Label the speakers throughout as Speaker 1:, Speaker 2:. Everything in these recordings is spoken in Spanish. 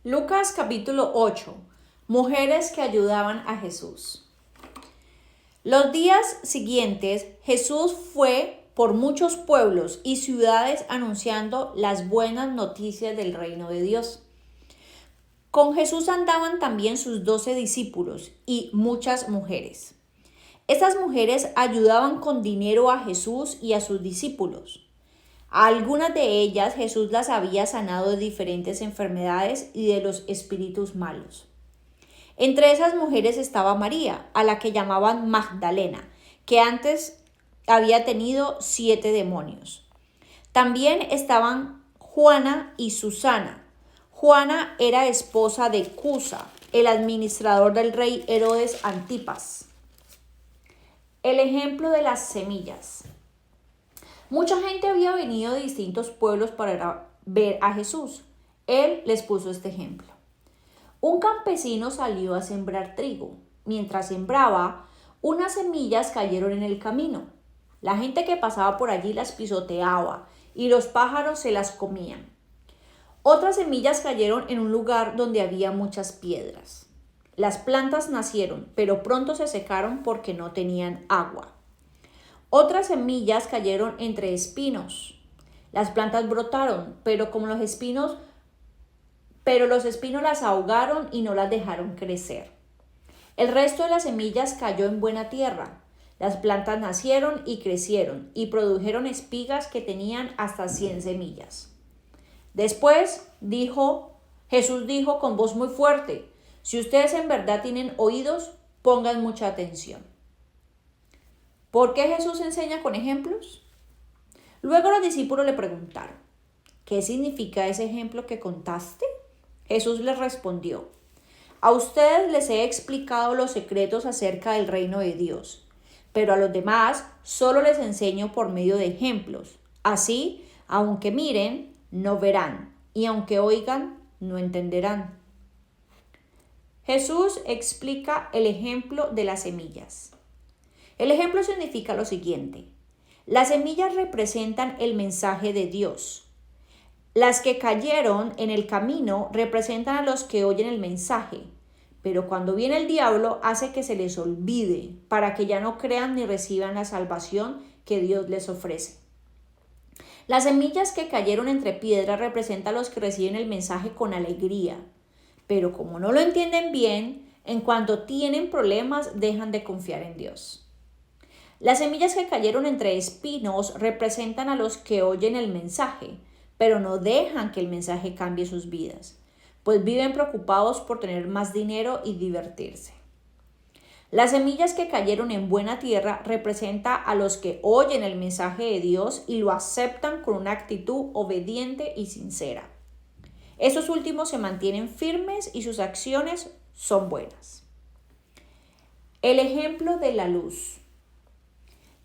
Speaker 1: Lucas capítulo 8. Mujeres que ayudaban a Jesús. Los días siguientes, Jesús fue por muchos pueblos y ciudades anunciando las buenas noticias del reino de Dios. Con Jesús andaban también sus 12 discípulos y muchas mujeres. Estas mujeres ayudaban con dinero a Jesús y a sus discípulos. A algunas de ellas Jesús las había sanado de diferentes enfermedades y de los espíritus malos. Entre esas mujeres estaba María, a la que llamaban Magdalena, que antes había tenido 7 demonios. También estaban Juana y Susana. Juana era esposa de Cusa, el administrador del rey Herodes Antipas. El ejemplo de las semillas. Mucha gente había venido de distintos pueblos para ver a Jesús. Él les puso este ejemplo. Un campesino salió a sembrar trigo. Mientras sembraba, unas semillas cayeron en el camino. La gente que pasaba por allí las pisoteaba y los pájaros se las comían. Otras semillas cayeron en un lugar donde había muchas piedras. Las plantas nacieron, pero pronto se secaron porque no tenían agua. Otras semillas cayeron entre espinos. Las plantas brotaron, pero los espinos las ahogaron y no las dejaron crecer. El resto de las semillas cayó en buena tierra. Las plantas nacieron y crecieron y produjeron espigas que tenían hasta 100 semillas. Después Jesús dijo con voz muy fuerte: si ustedes en verdad tienen oídos, pongan mucha atención. ¿Por qué Jesús enseña con ejemplos? Luego los discípulos le preguntaron: ¿qué significa ese ejemplo que contaste? Jesús les respondió: a ustedes les he explicado los secretos acerca del reino de Dios, pero a los demás solo les enseño por medio de ejemplos. Así, aunque miren, no verán, y aunque oigan, no entenderán. Jesús explica el ejemplo de las semillas. El ejemplo significa lo siguiente: las semillas representan el mensaje de Dios. Las que cayeron en el camino representan a los que oyen el mensaje, pero cuando viene el diablo hace que se les olvide para que ya no crean ni reciban la salvación que Dios les ofrece. Las semillas que cayeron entre piedras representan a los que reciben el mensaje con alegría, pero como no lo entienden bien, en cuanto tienen problemas dejan de confiar en Dios. Las semillas que cayeron entre espinos representan a los que oyen el mensaje, pero no dejan que el mensaje cambie sus vidas, pues viven preocupados por tener más dinero y divertirse. Las semillas que cayeron en buena tierra representan a los que oyen el mensaje de Dios y lo aceptan con una actitud obediente y sincera. Esos últimos se mantienen firmes y sus acciones son buenas. El ejemplo de la luz.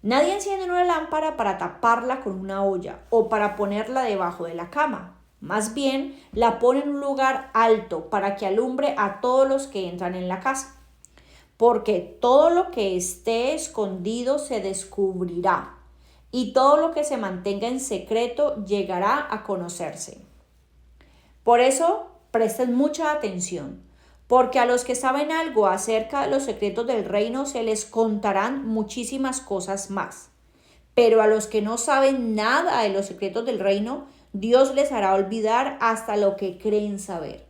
Speaker 1: Nadie enciende una lámpara para taparla con una olla o para ponerla debajo de la cama. Más bien, la pone en un lugar alto para que alumbre a todos los que entran en la casa. Porque todo lo que esté escondido se descubrirá, y todo lo que se mantenga en secreto llegará a conocerse. Por eso, presten mucha atención, porque a los que saben algo acerca de los secretos del reino se les contarán muchísimas cosas más. Pero a los que no saben nada de los secretos del reino, Dios les hará olvidar hasta lo que creen saber.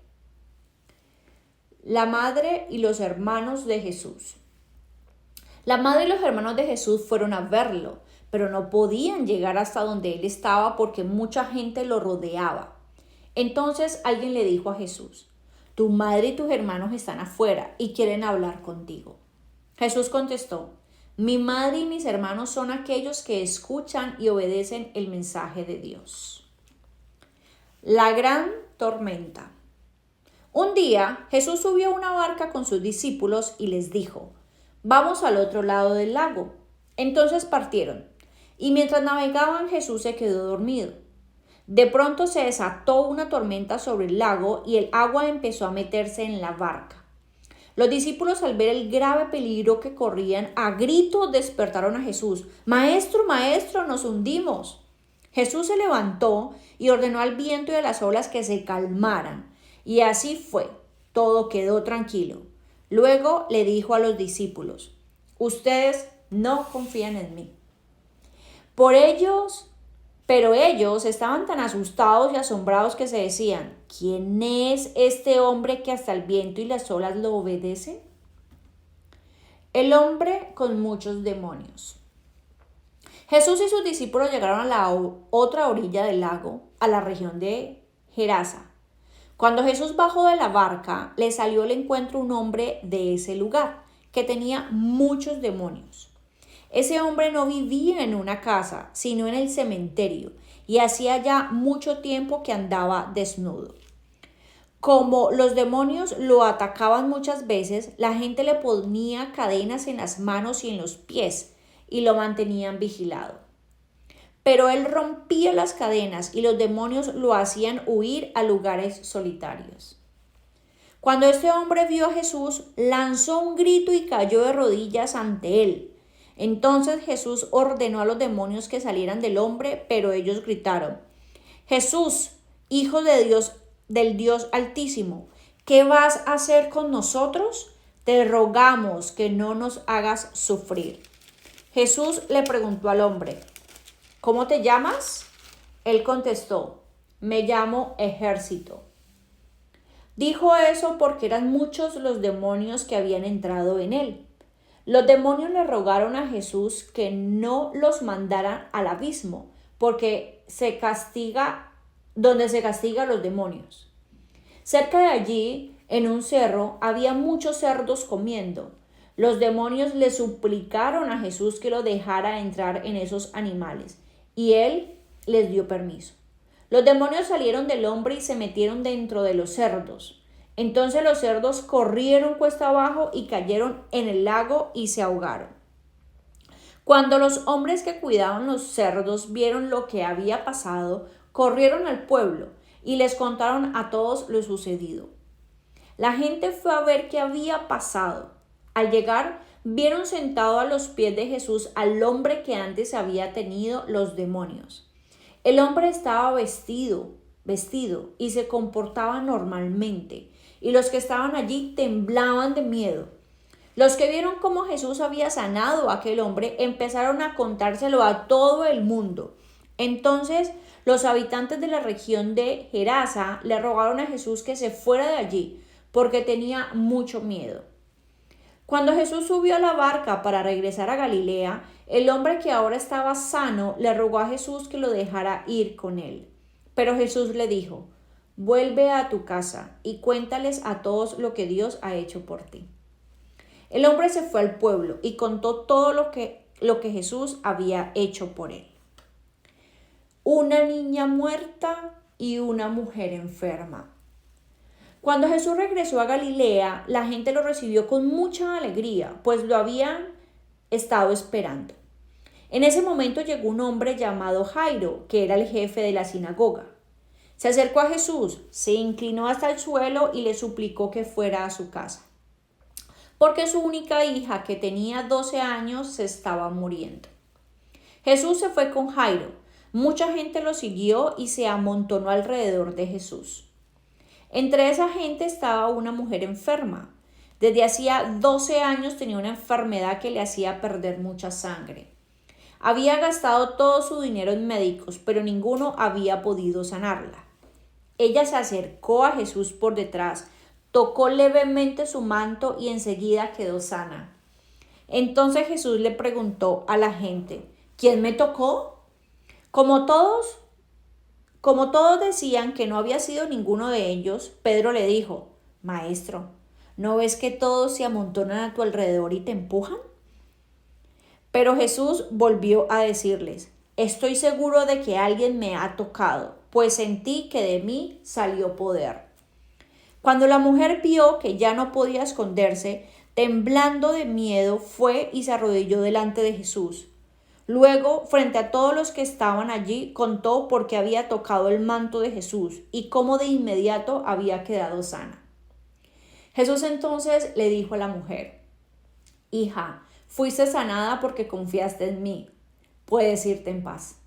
Speaker 1: La madre y los hermanos de Jesús. La madre y los hermanos de Jesús fueron a verlo, pero no podían llegar hasta donde él estaba porque mucha gente lo rodeaba. Entonces alguien le dijo a Jesús: tu madre y tus hermanos están afuera y quieren hablar contigo. Jesús contestó: mi madre y mis hermanos son aquellos que escuchan y obedecen el mensaje de Dios. La gran tormenta. Un día Jesús subió a una barca con sus discípulos y les dijo: vamos al otro lado del lago. Entonces partieron, y mientras navegaban Jesús se quedó dormido. De pronto se desató una tormenta sobre el lago y el agua empezó a meterse en la barca. Los discípulos, al ver el grave peligro que corrían, a gritos despertaron a Jesús: Maestro, maestro, nos hundimos. Jesús se levantó y ordenó al viento y a las olas que se calmaran. Y así fue, todo quedó tranquilo. Luego le dijo a los discípulos: ustedes no confían en mí. Pero ellos estaban tan asustados y asombrados que se decían: ¿quién es este hombre que hasta el viento y las olas lo obedecen? El hombre con muchos demonios. Jesús y sus discípulos llegaron a la otra orilla del lago, a la región de Gerasa. Cuando Jesús bajó de la barca, le salió al encuentro un hombre de ese lugar, que tenía muchos demonios. Ese hombre no vivía en una casa, sino en el cementerio, y hacía ya mucho tiempo que andaba desnudo. Como los demonios lo atacaban muchas veces, la gente le ponía cadenas en las manos y en los pies, y lo mantenían vigilado. Pero él rompía las cadenas y los demonios lo hacían huir a lugares solitarios. Cuando este hombre vio a Jesús, lanzó un grito y cayó de rodillas ante él. Entonces Jesús ordenó a los demonios que salieran del hombre, pero ellos gritaron: Jesús, Hijo de Dios, del Dios Altísimo, ¿qué vas a hacer con nosotros? Te rogamos que no nos hagas sufrir. Jesús le preguntó al hombre: ¿cómo te llamas? Él contestó: me llamo Ejército. Dijo eso porque eran muchos los demonios que habían entrado en él. Los demonios le rogaron a Jesús que no los mandara al abismo, porque donde se castiga a los demonios. Cerca de allí, en un cerro, había muchos cerdos comiendo. Los demonios le suplicaron a Jesús que lo dejara entrar en esos animales, y él les dio permiso. Los demonios salieron del hombre y se metieron dentro de los cerdos. Entonces los cerdos corrieron cuesta abajo y cayeron en el lago y se ahogaron. Cuando los hombres que cuidaban los cerdos vieron lo que había pasado, corrieron al pueblo y les contaron a todos lo sucedido. La gente fue a ver qué había pasado. Al llegar, vieron sentado a los pies de Jesús al hombre que antes había tenido los demonios. El hombre estaba vestido y se comportaba normalmente, y los que estaban allí temblaban de miedo. Los que vieron cómo Jesús había sanado a aquel hombre empezaron a contárselo a todo el mundo. Entonces, los habitantes de la región de Gerasa le rogaron a Jesús que se fuera de allí, porque tenía mucho miedo. Cuando Jesús subió a la barca para regresar a Galilea, el hombre que ahora estaba sano le rogó a Jesús que lo dejara ir con él. Pero Jesús le dijo: vuelve a tu casa y cuéntales a todos lo que Dios ha hecho por ti. El hombre se fue al pueblo y contó todo lo que Jesús había hecho por él. Una niña muerta y una mujer enferma. Cuando Jesús regresó a Galilea, la gente lo recibió con mucha alegría, pues lo habían estado esperando. En ese momento llegó un hombre llamado Jairo, que era el jefe de la sinagoga. Se acercó a Jesús, se inclinó hasta el suelo y le suplicó que fuera a su casa, porque su única hija, que tenía 12 años, se estaba muriendo. Jesús se fue con Jairo. Mucha gente lo siguió y se amontonó alrededor de Jesús. Entre esa gente estaba una mujer enferma. Desde hacía 12 años tenía una enfermedad que le hacía perder mucha sangre. Había gastado todo su dinero en médicos, pero ninguno había podido sanarla. Ella se acercó a Jesús por detrás, tocó levemente su manto y enseguida quedó sana. Entonces Jesús le preguntó a la gente: ¿quién me tocó? Como todos decían que no había sido ninguno de ellos, Pedro le dijo: Maestro, ¿no ves que todos se amontonan a tu alrededor y te empujan? Pero Jesús volvió a decirles: estoy seguro de que alguien me ha tocado, pues sentí que de mí salió poder. Cuando la mujer vio que ya no podía esconderse, temblando de miedo, fue y se arrodilló delante de Jesús. Luego, frente a todos los que estaban allí, contó por qué había tocado el manto de Jesús y cómo de inmediato había quedado sana. Jesús entonces le dijo a la mujer: hija, fuiste sanada porque confiaste en mí. Puedes irte en paz.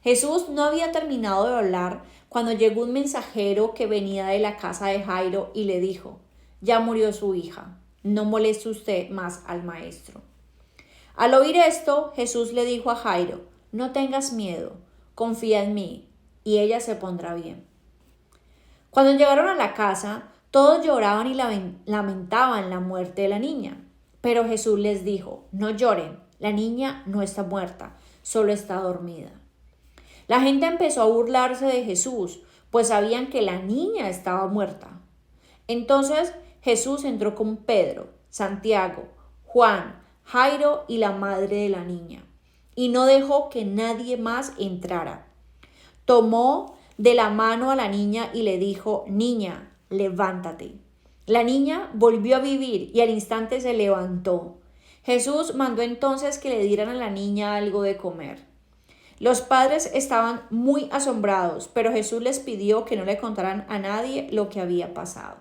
Speaker 1: Jesús no había terminado de hablar cuando llegó un mensajero que venía de la casa de Jairo y le dijo: ya murió su hija, no moleste usted más al maestro. Al oír esto, Jesús le dijo a Jairo: no tengas miedo, confía en mí, y ella se pondrá bien. Cuando llegaron a la casa, todos lloraban y lamentaban la muerte de la niña. Pero Jesús les dijo: no lloren, la niña no está muerta, solo está dormida. La gente empezó a burlarse de Jesús, pues sabían que la niña estaba muerta. Entonces Jesús entró con Pedro, Santiago, Juan, Jairo y la madre de la niña, y no dejó que nadie más entrara. Tomó de la mano a la niña y le dijo: niña, levántate. La niña volvió a vivir y al instante se levantó. Jesús mandó entonces que le dieran a la niña algo de comer. Los padres estaban muy asombrados, pero Jesús les pidió que no le contaran a nadie lo que había pasado.